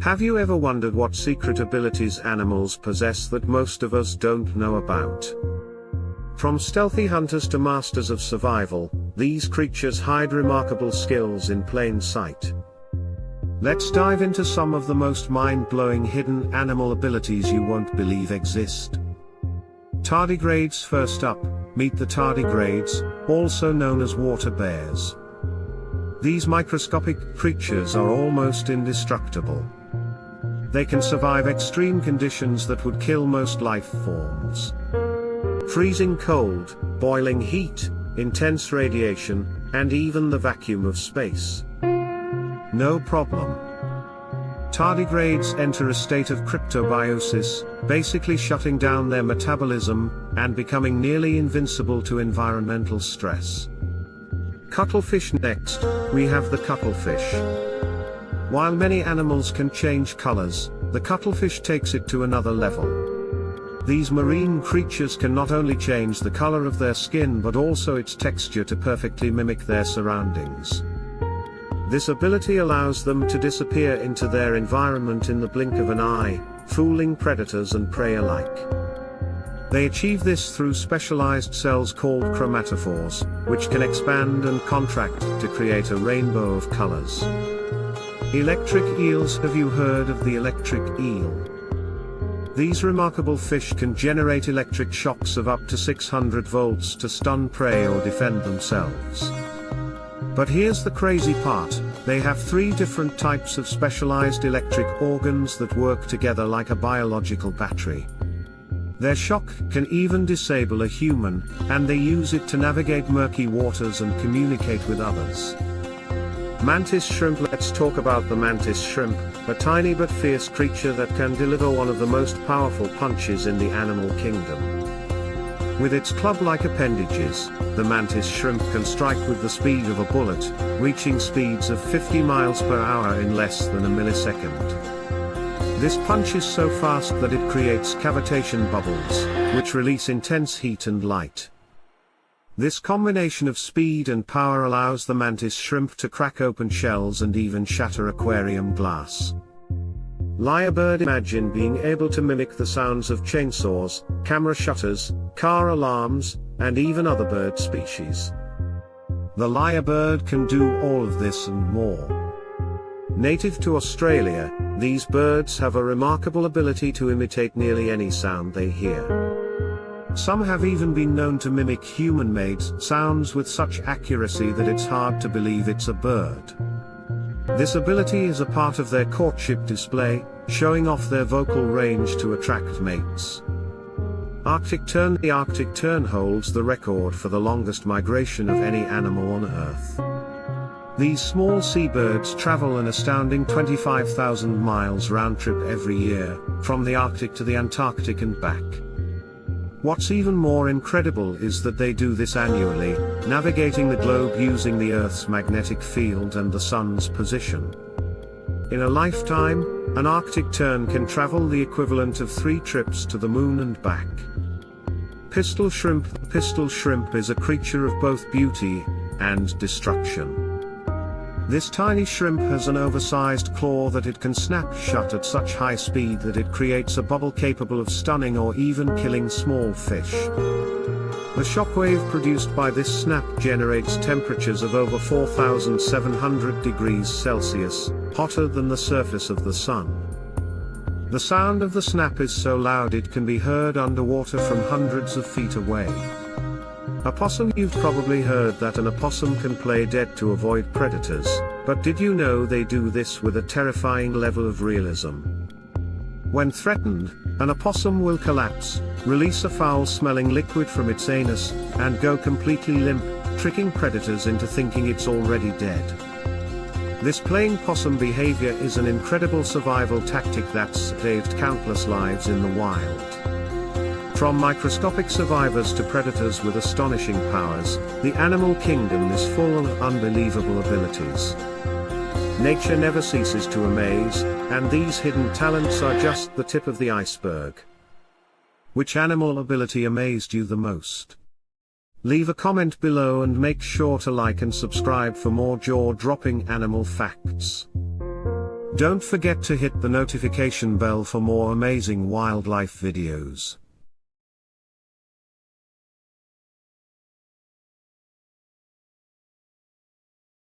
Have you ever wondered what secret abilities animals possess that most of us don't know about? From stealthy hunters to masters of survival, these creatures hide remarkable skills in plain sight. Let's dive into some of the most mind-blowing hidden animal abilities you won't believe exist. Tardigrades. First up, meet the tardigrades, also known as water bears. These microscopic creatures are almost indestructible. They can survive extreme conditions that would kill most life forms. Freezing cold, boiling heat, intense radiation, and even the vacuum of space. No problem. Tardigrades enter a state of cryptobiosis, basically shutting down their metabolism, and becoming nearly invincible to environmental stress. Cuttlefish. Next, we have the cuttlefish. While many animals can change colors, the cuttlefish takes it to another level. These marine creatures can not only change the color of their skin but also its texture to perfectly mimic their surroundings. This ability allows them to disappear into their environment in the blink of an eye, fooling predators and prey alike. They achieve this through specialized cells called chromatophores, which can expand and contract to create a rainbow of colors. Electric eels. Have you heard of the electric eel? These remarkable fish can generate electric shocks of up to 600 volts to stun prey or defend themselves. But here's the crazy part, they have 3 different types of specialized electric organs that work together like a biological battery. Their shock can even disable a human, and they use it to navigate murky waters and communicate with others. Mantis shrimp. Let's talk about the mantis shrimp, a tiny but fierce creature that can deliver one of the most powerful punches in the animal kingdom. With its club-like appendages, the mantis shrimp can strike with the speed of a bullet, reaching speeds of 50 miles per hour in less than a millisecond. This punch is so fast that it creates cavitation bubbles, which release intense heat and light. This combination of speed and power allows the mantis shrimp to crack open shells and even shatter aquarium glass. Lyrebird. Imagine being able to mimic the sounds of chainsaws, camera shutters, car alarms, and even other bird species. The lyrebird can do all of this and more. Native to Australia, these birds have a remarkable ability to imitate nearly any sound they hear. Some have even been known to mimic human-made sounds with such accuracy that it's hard to believe it's a bird. This ability is a part of their courtship display, showing off their vocal range to attract mates. Arctic tern. The Arctic tern holds the record for the longest migration of any animal on Earth. These small seabirds travel an astounding 25,000 miles round-trip every year, from the Arctic to the Antarctic and back. What's even more incredible is that they do this annually, navigating the globe using the Earth's magnetic field and the Sun's position. In a lifetime, an Arctic tern can travel the equivalent of 3 trips to the moon and back. Pistol shrimp. The pistol shrimp is a creature of both beauty and destruction. This tiny shrimp has an oversized claw that it can snap shut at such high speed that it creates a bubble capable of stunning or even killing small fish. The shockwave produced by this snap generates temperatures of over 4,700 degrees Celsius, hotter than the surface of the sun. The sound of the snap is so loud it can be heard underwater from hundreds of feet away. Opossum. You've probably heard that an opossum can play dead to avoid predators, but did you know they do this with a terrifying level of realism? When threatened, an opossum will collapse, release a foul-smelling liquid from its anus, and go completely limp, tricking predators into thinking it's already dead. This playing possum behavior is an incredible survival tactic that's saved countless lives in the wild. From microscopic survivors to predators with astonishing powers, the animal kingdom is full of unbelievable abilities. Nature never ceases to amaze, and these hidden talents are just the tip of the iceberg. Which animal ability amazed you the most? Leave a comment below and make sure to like and subscribe for more jaw-dropping animal facts. Don't forget to hit the notification bell for more amazing wildlife videos.